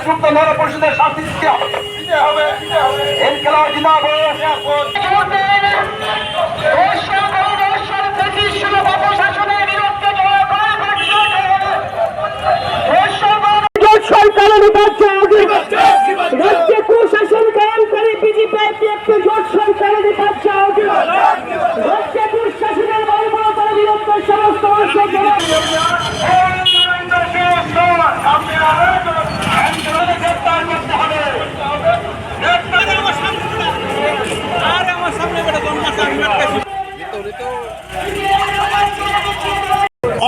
দেশমুক্ত নগর পরিষদের শাস্তি দিতে হবে। ইনকিলাব জিন্দাবাদ। সরকারের রাজ্যে কুশাসন কায়েম করে বিজেপি একটি জোট সরকারের রাজ্যে কুশাসনের বর্বরতার বিরুদ্ধে সমস্ত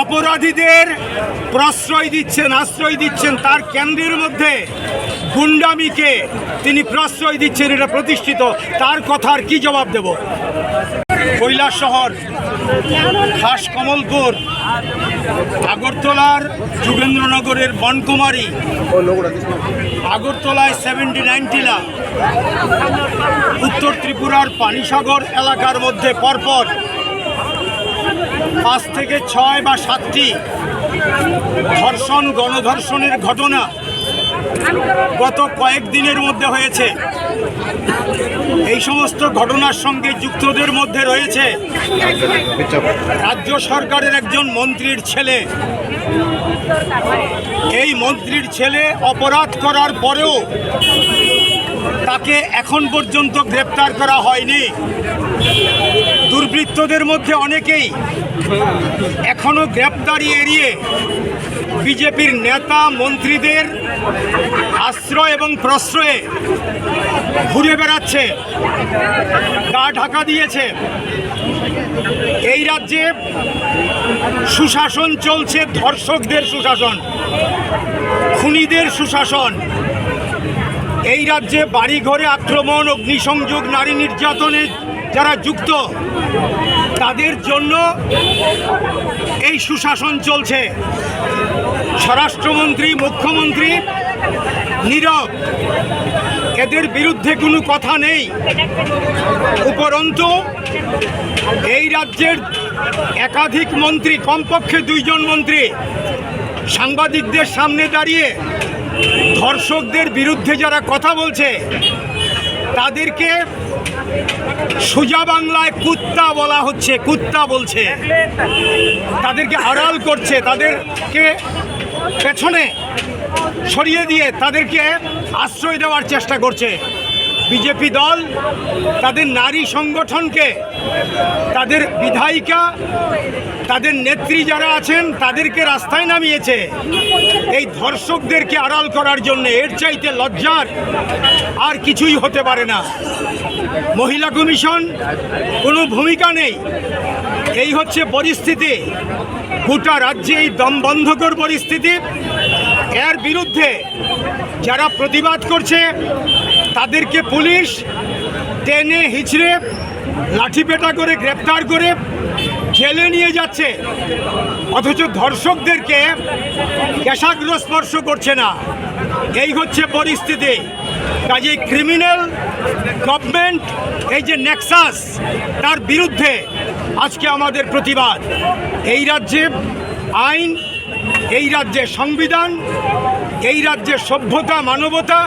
অপরাধীদের প্রশ্রয় দিচ্ছেন, আশ্রয় দিচ্ছেন, তার কেন্দ্রের মধ্যে গুন্ডামিকে তিনি প্রশ্রয় দিচ্ছেন, এটা প্রতিষ্ঠিত। তার কথার কি জবাব দেব? কৈলাসহর, খাস কমলপুর, আগরতলার যোগেন্দ্রনগরের বনকুমারী, আগরতলায় 79 টিলা, উত্তর ত্রিপুরার পানিসাগর এলাকার মধ্যে পরপর 5 থেকে 6 বা 7টি ধর্ষণ, গণধর্ষণের ঘটনা গত কয়েকদিনের মধ্যে হয়েছে। এই সমস্ত ঘটনার সঙ্গে যুক্তদের মধ্যে রয়েছে রাজ্য সরকারের একজন মন্ত্রীর ছেলে। এই মন্ত্রীর ছেলে অপরাধ করার পরেও তাকে এখন পর্যন্ত গ্রেপ্তার করা হয়নি। দুর্বৃত্তদের মধ্যে অনেকেই এখনো গ্রেপ্তারি এড়িয়ে বিজেপির নেতা মন্ত্রীদের আশ্রয় এবং প্রশ্রয়ে ঘুরে বেড়াচ্ছে, গা ঢাকা দিয়েছে। এই রাজ্যে সুশাসন চলছে, ধর্ষকদের সুশাসন, খুনিদের সুশাসন। এই রাজ্যে বাড়িঘরে আক্রমণ, অগ্নিসংযোগ, নারী নির্যাতনে যারা যুক্ত তাদের জন্য এই সুশাসন চলছে। স্বরাষ্ট্রমন্ত্রী, মুখ্যমন্ত্রী নীরব, এদের বিরুদ্ধে কোনো কথা নেই। উপরন্তু এই রাজ্যের একাধিক মন্ত্রী, কমপক্ষে 2 জন মন্ত্রী সাংবাদিকদের সামনে দাঁড়িয়ে ধর্ষকদের বিরুদ্ধে যারা কথা বলছে তাদেরকে সোজা বাংলায় কুত্তা বলা হচ্ছে, কুত্তা বলছে, তাদেরকে আড়াল করছে, তাদেরকে পেছনে সরিয়ে দিয়ে তাদেরকে আশ্রয় দেওয়ার চেষ্টা করছে। বিজেপি দল তাদের নারী সংগঠনকে, তাদের বিধায়িকা, তাদের নেত্রী যারা আছেন তাদেরকে রাস্তায় নামিয়েছে এই ধর্ষকদেরকে আড়াল করার জন্য। এর চাইতে লজ্জার আর কিছুই হতে পারে না। মহিলা কমিশন কোনো ভূমিকা নেই। এই হচ্ছে পরিস্থিতি, গোটা রাজ্যে এই দমবন্ধকর পরিস্থিতি। এর বিরুদ্ধে যারা প্রতিবাদ করছে তাদেরকে পুলিশ টেনে হিচড়ে লাঠিপেটা করে গ্রেপ্তার করে জেলে নিয়ে যাচ্ছে, অথচ ধর্ষকদেরকে কেশাগ্র স্পর্শ করছে না। এই হচ্ছে পরিস্থিতি। কাজেই ক্রিমিনাল গভর্নমেন্ট, এই যে নেক্সাস, তার বিরুদ্ধে আজকে আমাদের প্রতিবাদ। এই রাজ্যে আইন, এই রাজ্যে সংবিধান, এই রাজ্যের সভ্যতা, মানবতা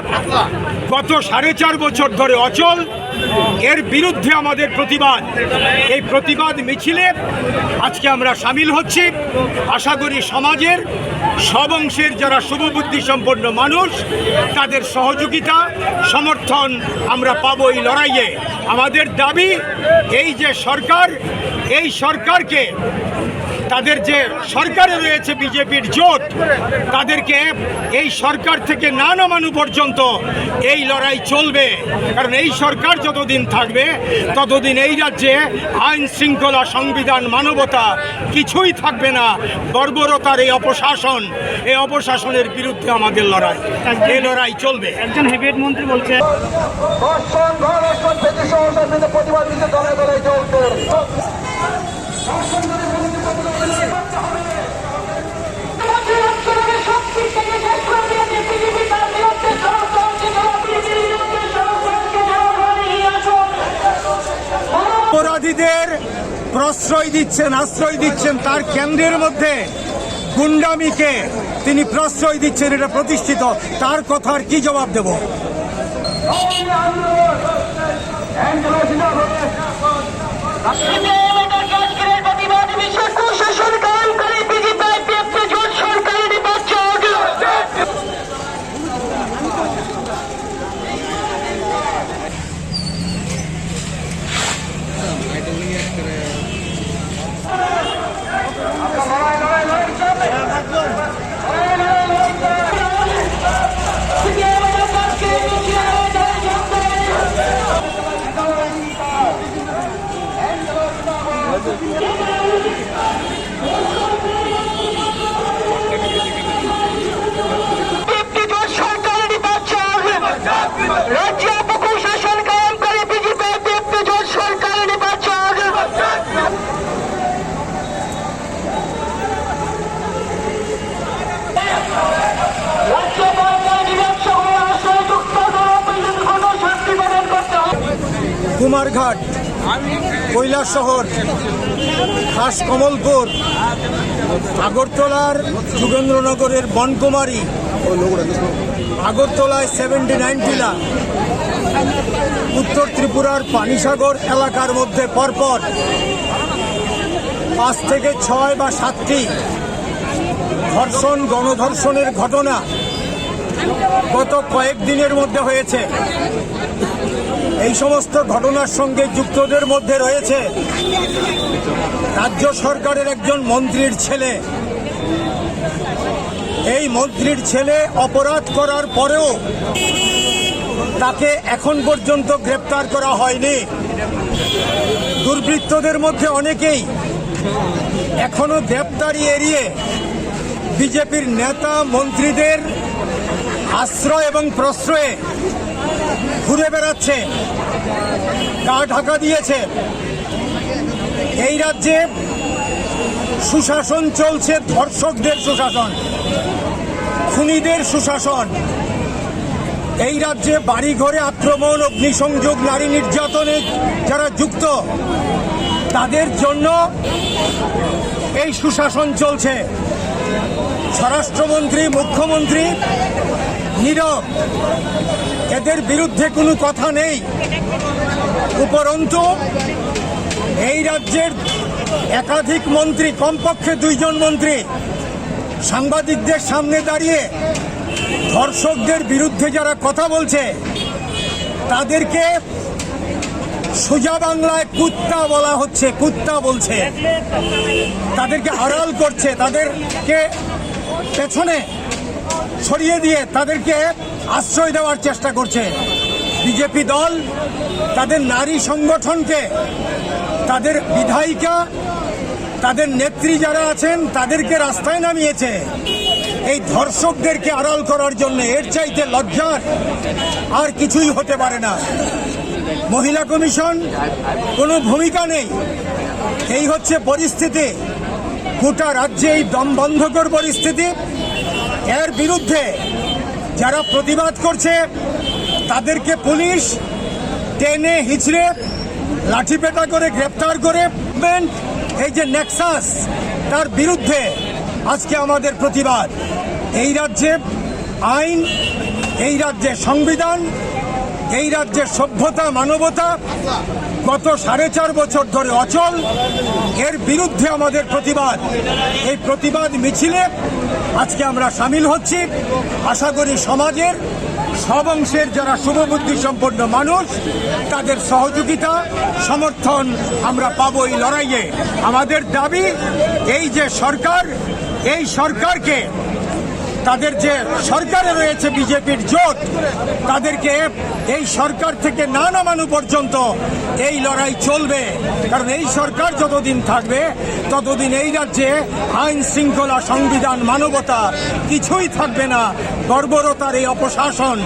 গত 4.5 বছর ধরে অচল। এর বিরুদ্ধে আমাদের প্রতিবাদ। এই প্রতিবাদ মিছিলে আজকে আমরা সামিল হচ্ছি। আশা করি সমাজের সব অংশের যারা শুভবুদ্ধি সম্পন্ন মানুষ তাদের সহযোগিতা, সমর্থন আমরা পাবো এই লড়াইয়ে। আমাদের দাবি এই যে সরকার, এই সরকারকে, তাদের যে সরকারে রয়েছে বিজেপির জোট, তাদেরকে এই সরকার থেকে না নামানো পর্যন্ত এই লড়াই চলবে। কারণ এই সরকার যতদিন থাকবে ততদিন এই রাজ্যে আইন শৃঙ্খলা, সংবিধান, মানবতা কিছুই থাকবে না। বর্বরতার এই অপশাসন, এই অপশাসনের বিরুদ্ধে আমাদের লড়াই, এই লড়াই চলবে। একজন হেভিয়েট মন্ত্রী বলছে অপরাধীদের প্রশ্রয় দিচ্ছেন, আশ্রয় দিচ্ছেন, তার কেন্দ্রের মধ্যে গুন্ডামিকে তিনি প্রশ্রয় দিচ্ছেন, এটা প্রতিষ্ঠিত। তার কথার কি জবাব দেব? কুমারঘাট, কৈলাসহর, খাসকমলপুর, আগরতলার যোগেন্দ্রনগরের বনকুমারী, আগরতলায় 79 টিলা, উত্তর ত্রিপুরার পানিসাগর এলাকার মধ্যে পরপর 5 থেকে 6 বা 7টি ধর্ষণ, গণধর্ষণের ঘটনা গত কয়েকদিনের মধ্যে হয়েছে। এই সমস্ত ঘটনার সঙ্গে যুক্তদের মধ্যে রয়েছে রাজ্য সরকারের একজন মন্ত্রীর ছেলে। এই মন্ত্রীর ছেলে অপরাধ করার পরেও তাকে এখন পর্যন্ত গ্রেপ্তার করা হয়নি। দুর্বৃত্তদের মধ্যে অনেকেই এখনো গ্রেপ্তারি এড়িয়ে বিজেপির নেতা মন্ত্রীদের আশ্রয় এবং প্রশ্রয়ে ঘুরে বেড়াচ্ছে, গা ঢাকা দিয়েছে। এই রাজ্যে সুশাসন চলছে, ধর্ষকদের সুশাসন, খুনিদের সুশাসন। এই রাজ্যে বাড়িঘরে আক্রমণ, অগ্নিসংযোগ, নারী নির্যাতনে যারা যুক্ত তাদের জন্য এই সুশাসন চলছে। স্বরাষ্ট্রমন্ত্রী, মুখ্যমন্ত্রী নীরব, এদের বিরুদ্ধে কোনো কথা নেই। উপরন্তু এই রাজ্যের একাধিক মন্ত্রী, কমপক্ষে 2 জন মন্ত্রী সাংবাদিকদের সামনে দাঁড়িয়ে ধর্ষকদের বিরুদ্ধে যারা কথা বলছে তাদেরকে সোজা বাংলায় কুত্তা বলা হচ্ছে, কুত্তা বলছে, তাদেরকে আড়াল করছে, তাদেরকে পেছনে ছড়িয়ে দিয়ে তাদেরকে আশ্রয় দেওয়ার চেষ্টা করছে। বিজেপি দল তাদের নারী সংগঠনকে, তাদের বিধায়িকা, তাদের নেত্রী যারা আছেন তাদেরকে রাস্তায় নামিয়েছে এই ধর্ষকদেরকে আড়াল করার জন্য। এর চাইতে লজ্জার আর কিছুই হতে পারে না। মহিলা কমিশন কোনো ভূমিকা নেই। এই হচ্ছে পরিস্থিতি, গোটা রাজ্যে এই দমবন্ধকর পরিস্থিতি। এর বিরুদ্ধে যারা প্রতিবাদ করছে তাদেরকে পুলিশ টেনে হিচড়ে লাঠিপেটা করে গ্রেপ্তার করে, এই যে নেক্সাস, তার বিরুদ্ধে আজকে আমাদের প্রতিবাদ। এই রাজ্যে আইন, এই রাজ্যে সংবিধান, এই রাজ্যের সভ্যতা, মানবতা গত 4.5 বছর ধরে অচল। এর বিরুদ্ধে আমাদের প্রতিবাদ। এই প্রতিবাদ মিছিলে আজকে আমরা সামিল হচ্ছি। আশা করি সমাজের সব অংশের যারা শুভবুদ্ধি সম্পন্ন মানুষ তাদের সহযোগিতা, সমর্থন আমরা পাবো এই লড়াইয়ে। আমাদের দাবি এই যে সরকার, এই সরকারকে, তাদের যে সরকারে রয়েছে বিজেপির জোট, তাদেরকে এই সরকার থেকে না নামানো পর্যন্ত এই লড়াই চলবে। কারণ এই সরকার যতদিন থাকবে ততদিন এই রাজ্যে আইন শৃঙ্খলা, সংবিধান, মানবতা কিছুই থাকবে না। বর্বরতার এই অপশাসন,